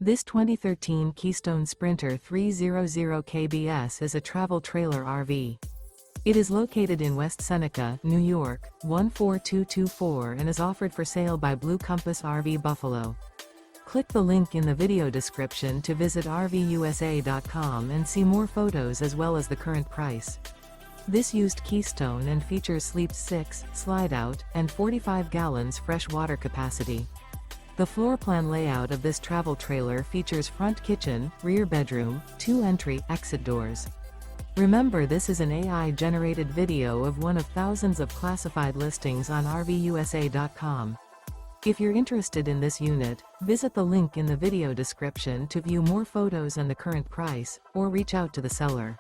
This 2013 Keystone Sprinter 300 kbs is a travel trailer RV. It is located in West Seneca, New York, 14224 and is offered for sale by Blue Compass RV Buffalo. Click the link in the video description to visit RVUSA.com and see more photos as well as the current price. This used Keystone and features sleeps 6, Slideout, and 45 gallons fresh water capacity. The floor plan layout of this travel trailer features front kitchen, rear bedroom, 2 entry/exit doors. Remember, this is an AI-generated video of one of thousands of classified listings on RVUSA.com. If you're interested in this unit, visit the link in the video description to view more photos and the current price, or reach out to the seller.